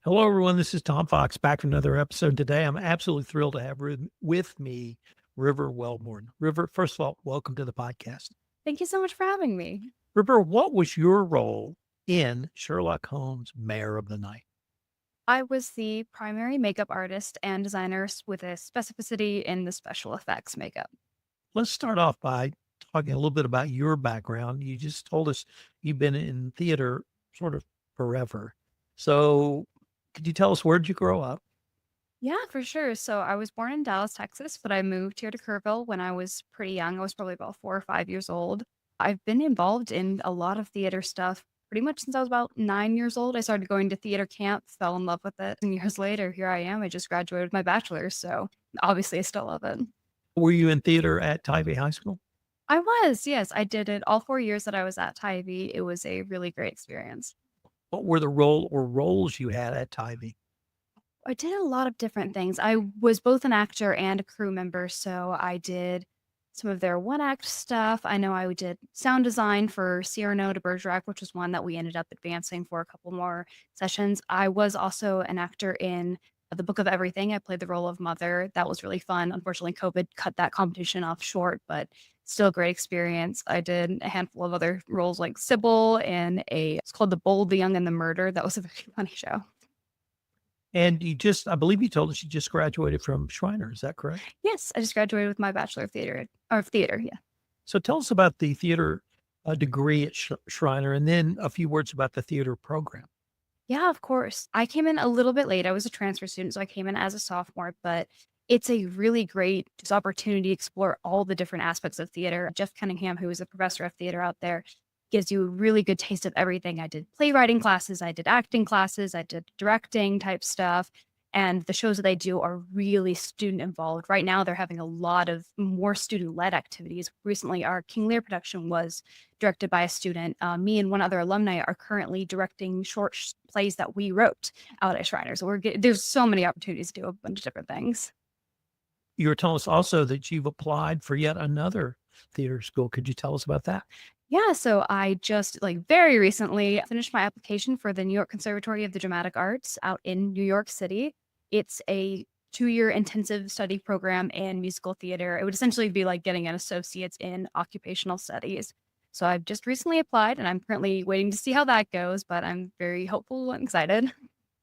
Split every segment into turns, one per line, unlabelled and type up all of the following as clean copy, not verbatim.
Hello, everyone. This is Tom Fox back for another episode today. I'm absolutely thrilled to have with me River Wellborn. River, first of all, welcome to the podcast.
Thank you so much for having me.
River, what was your role in Sherlock Holmes' Mare of the Night?
I was the primary makeup artist and designer with a specificity in the special effects makeup.
Let's start off by talking a little bit about your background. You just told us you've been in theater sort of forever. So, could you tell us, where did you grow up?
Yeah, for sure. So I was born in Dallas, Texas, but I moved here to Kerrville when I was pretty young. I was probably about 4 or 5 years old. I've been involved in a lot of theater stuff pretty much since I was about 9 years old. I started going to theater camp, fell in love with it. And years later, here I am. I just graduated with my bachelor's. So obviously, I still love it.
Were you in theater at Tybee High School?
I was, yes, I did it all 4 years that I was at Tybee. It was a really great experience.
What were the roles you had at Tybee?
I did a lot of different things. I was both an actor and a crew member, so I did some of their one act stuff. I know I did sound design for Cyrano de Bergerac, which was one that we ended up advancing for a couple more sessions. I was also an actor in The Book of Everything. I played the role of Mother. That was really fun. Unfortunately, COVID cut that competition off short, but still a great experience. I did a handful of other roles like Sybil in it's called The Bold, the Young, and the Murder. That was a very funny show.
And I believe you told us you just graduated from Schreiner. Is that correct?
Yes, I just graduated with my Bachelor of Theater, yeah.
So tell us about the theater degree at Schreiner, and then a few words about the theater program.
Yeah, of course. I came in a little bit late. I was a transfer student, so I came in as a sophomore, but it's a really great just opportunity to explore all the different aspects of theater. Jeff Cunningham, who is a professor of theater out there, gives you a really good taste of everything. I did playwriting classes, I did acting classes, I did directing type stuff. And the shows that they do are really student involved. Right now, they're having a lot of more student led activities. Recently, our King Lear production was directed by a student. Me and one other alumni are currently directing short plays that we wrote out at Shriner. So there's so many opportunities to do a bunch of different things.
You were telling us also that you've applied for yet another theater school. Could you tell us about that?
Yeah, so I just very recently finished my application for the New York Conservatory of the Dramatic Arts out in New York City. It's a 2-year intensive study program in musical theater. It would essentially be like getting an associate's in occupational studies. So I've just recently applied and I'm currently waiting to see how that goes, but I'm very hopeful and excited.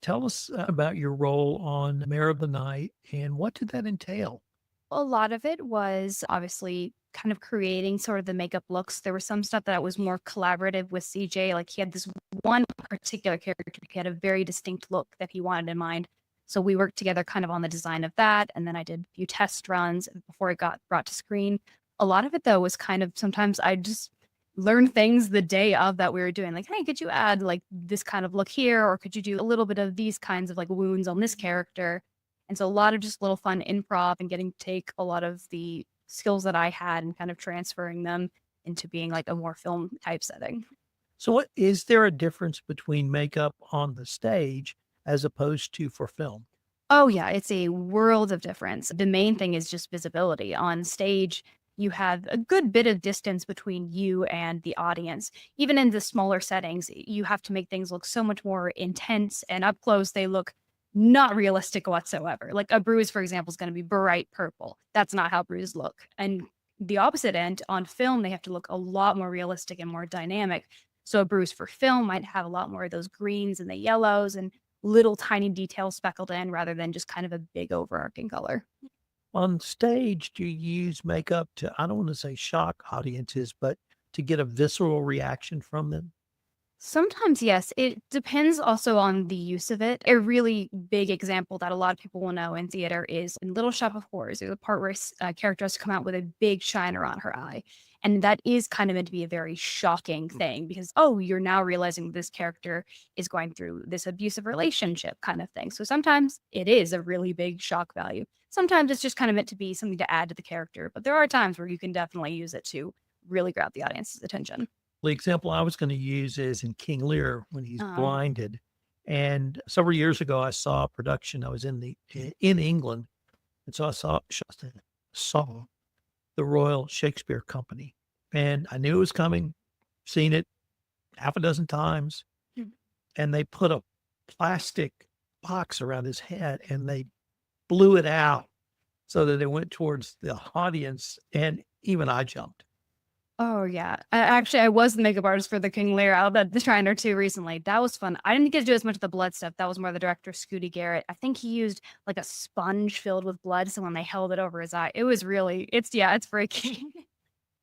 Tell us about your role on Mare of the Night, and what did that entail?
A lot of it was obviously kind of creating sort of the makeup looks. There was some stuff that was more collaborative with CJ. Like he had this one particular character, he had a very distinct look that he wanted in mind. So we worked together kind of on the design of that. And then I did a few test runs before it got brought to screen. A lot of it though was kind of sometimes I just learn things the day of that we were doing. Like, hey, could you add like this kind of look here? Or could you do a little bit of these kinds of like wounds on this character? And so a lot of just little fun improv and getting to take a lot of the skills that I had and kind of transferring them into being like a more film type setting.
So, what is there a difference between makeup on the stage as opposed to for film?
Oh yeah, it's a world of difference. The main thing is just visibility. On stage, you have a good bit of distance between you and the audience. Even in the smaller settings, you have to make things look so much more intense and up close they look not realistic whatsoever. Like a bruise, for example, is going to be bright purple. That's not how bruises look. And the opposite end, on film, they have to look a lot more realistic and more dynamic. So a bruise for film might have a lot more of those greens and the yellows and little tiny details speckled in rather than just kind of a big overarching color.
On stage, do you use makeup to, I don't want to say shock audiences, but to get a visceral reaction from them?
Sometimes, yes. It depends also on the use of it. A really big example that a lot of people will know in theater is in Little Shop of Horrors. There's a part where a character has to come out with a big shiner on her eye. And that is kind of meant to be a very shocking thing because, oh, you're now realizing this character is going through this abusive relationship kind of thing. So sometimes it is a really big shock value. Sometimes it's just kind of meant to be something to add to the character. But there are times where you can definitely use it to really grab the audience's attention.
The example I was going to use is in King Lear when he's
Um,
blinded. And several years ago, I saw a production. I was in England, and so saw the Royal Shakespeare Company, and I knew it was coming. Seen it half a dozen times,
Mm.
and they put a plastic box around his head and they blew it out so that it went towards the audience. And even I jumped.
Oh, yeah. I was the makeup artist for the King Lear out at the Shriner too recently. That was fun. I didn't get to do as much of the blood stuff. That was more the director, Scooty Garrett. I think he used like a sponge filled with blood. So when they held it over his eye, it was really, it's freaky.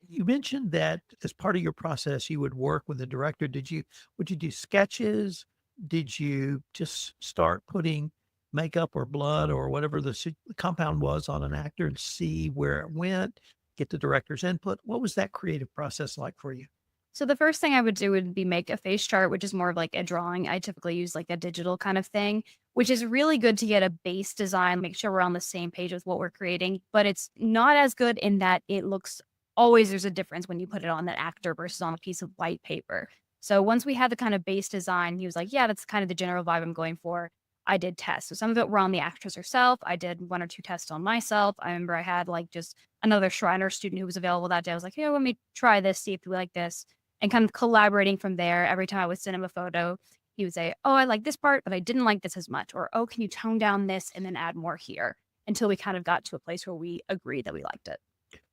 You mentioned that as part of your process, you would work with the director. Would you do sketches? Did you just start putting makeup or blood or whatever the compound was on an actor and see where it went, get the director's input? What was that creative process like for you?
So the first thing I would do would be make a face chart, which is more of like a drawing. I typically use like a digital kind of thing, which is really good to get a base design, make sure we're on the same page with what we're creating. But it's not as good in that it looks always there's a difference when you put it on an actor versus on a piece of white paper. So once we had the kind of base design, he was like, yeah, that's kind of the general vibe I'm going for. I did tests. So some of it were on the actress herself. I did 1 or 2 tests on myself. I remember I had like just another Shriner student who was available that day. I was like, yeah, let me try this, see if you like this, and kind of collaborating from there. Every time I would send him a photo, he would say, oh, I like this part, but I didn't like this as much. Or, oh, can you tone down this and then add more here, until we kind of got to a place where we agreed that we liked it.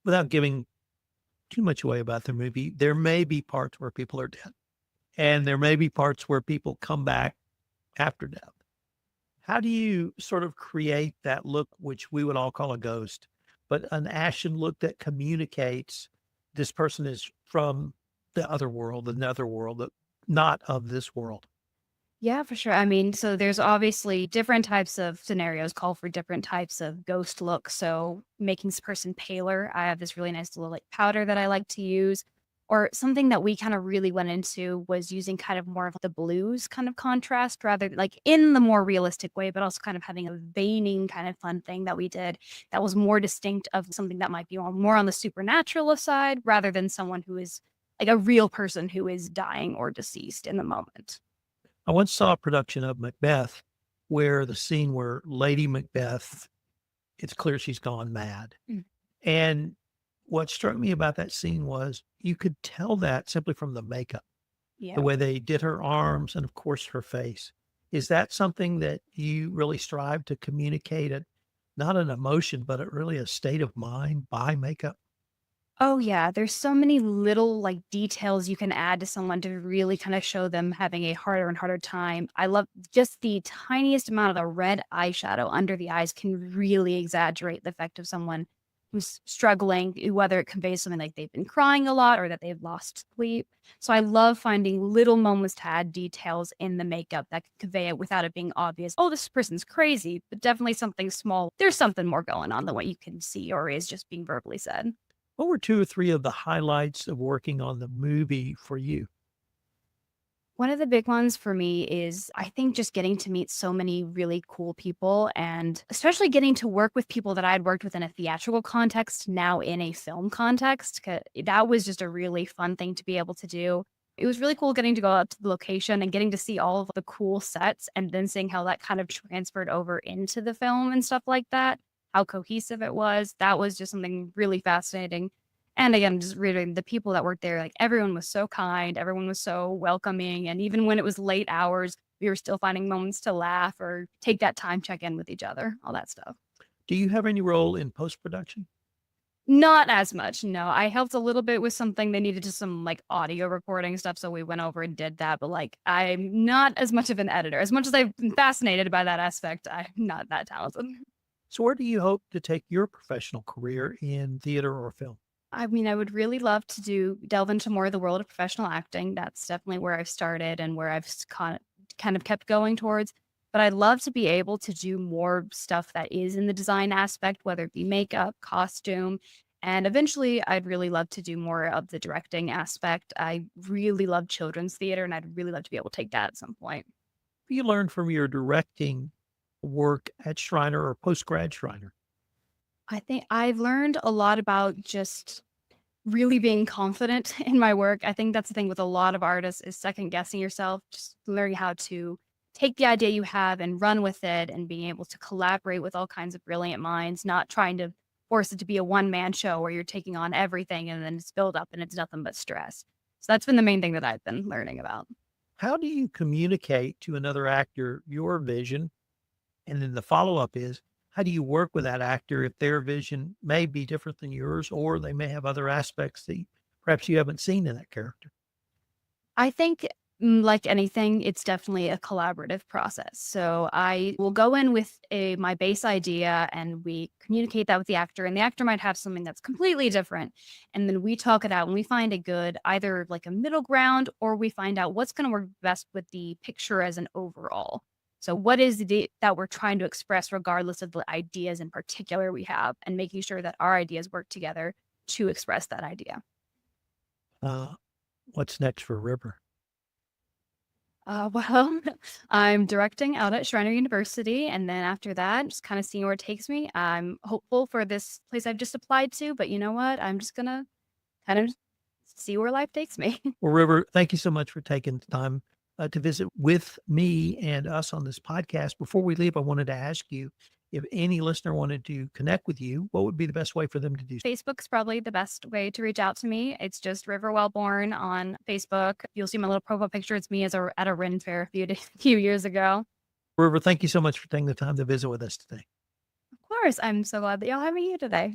Without giving too much away about the movie, there may be parts where people are dead, and there may be parts where people come back after death. How do you sort of create that look, which we would all call a ghost, but an ashen look that communicates this person is from the other world, another world, not of this world?
Yeah, for sure. I mean, so there's obviously different types of scenarios call for different types of ghost looks. So making this person paler, I have this really nice little like powder that I like to use. Or something that we kind of really went into was using kind of more of the blues kind of contrast, rather like in the more realistic way, but also kind of having a veining kind of fun thing that we did that was more distinct of something that might be more on the supernatural side rather than someone who is like a real person who is dying or deceased in the moment.
I once saw a production of Macbeth where the scene where Lady Macbeth, it's clear she's gone mad.
Mm.
And what struck me about that scene was you could tell that simply from the makeup,
Yeah.
the way they did her arms and, of course, her face. Is that something that you really strive to communicate at not an emotion, but at really a state of mind by makeup?
Oh, yeah. There's so many little like details you can add to someone to really kind of show them having a harder and harder time. I love just the tiniest amount of the red eyeshadow under the eyes can really exaggerate the effect of someone who's struggling, whether it conveys something like they've been crying a lot or that they've lost sleep. So I love finding little moments to add details in the makeup that can convey it without it being obvious. Oh, this person's crazy, but definitely something small. There's something more going on than what you can see or is just being verbally said.
What were 2 or 3 of the highlights of working on the movie for you?
One of the big ones for me is I think just getting to meet so many really cool people and especially getting to work with people that I had worked with in a theatrical context, now in a film context. That was just a really fun thing to be able to do. It was really cool getting to go out to the location and getting to see all of the cool sets and then seeing how that kind of transferred over into the film and stuff like that, how cohesive it was. That was just something really fascinating. And again, just reiterating the people that worked there, like everyone was so kind, everyone was so welcoming. And even when it was late hours, we were still finding moments to laugh or take that time check in with each other, all that stuff.
Do you have any role in post-production?
Not as much, no. I helped a little bit with something they needed just some like audio recording stuff. So we went over and did that. But like, I'm not as much of an editor. As much as I've been fascinated by that aspect, I'm not that talented.
So where do you hope to take your professional career in theater or film?
I mean, I would really love to delve into more of the world of professional acting. That's definitely where I've started and where kind of kept going towards. But I'd love to be able to do more stuff that is in the design aspect, whether it be makeup, costume. And eventually, I'd really love to do more of the directing aspect. I really love children's theater, and I'd really love to be able to take that at some point.
What you learned from your directing work at Shriner or post-grad Shriner?
I think I've learned a lot about just really being confident in my work. I think that's the thing with a lot of artists is second guessing yourself, just learning how to take the idea you have and run with it and being able to collaborate with all kinds of brilliant minds, not trying to force it to be a one-man show where you're taking on everything and then it's built up and it's nothing but stress. So that's been the main thing that I've been learning about.
How do you communicate to another actor your vision And then the follow-up is, how do you work with that actor if their vision may be different than yours, or they may have other aspects that perhaps you haven't seen in that character?
I think, like anything, it's definitely a collaborative process. So I will go in with my base idea and we communicate that with the actor, and the actor might have something that's completely different. And then we talk it out and we find a good, either like a middle ground, or we find out what's going to work best with the picture as an overall. So what is it that we're trying to express regardless of the ideas in particular we have, and making sure that our ideas work together to express that idea.
Uh, what's next for River?
Well, I'm directing out at Shriner University, and then after that, just kind of seeing where it takes me. I'm hopeful for this place I've just applied to, but you know what? I'm just gonna kind of see where life takes me.
Well, River, thank you so much for taking the time to visit with me and us on this podcast. Before we leave, I wanted to ask you, if any listener wanted to connect with you, what would be the best way for them to do so?
Facebook's probably the best way to reach out to me. It's just River Wellborn on Facebook. You'll see my little profile picture. It's me at a Ren fair few years ago.
River, thank you so much for taking the time to visit with us today.
Of course, I'm so glad that y'all have me here today.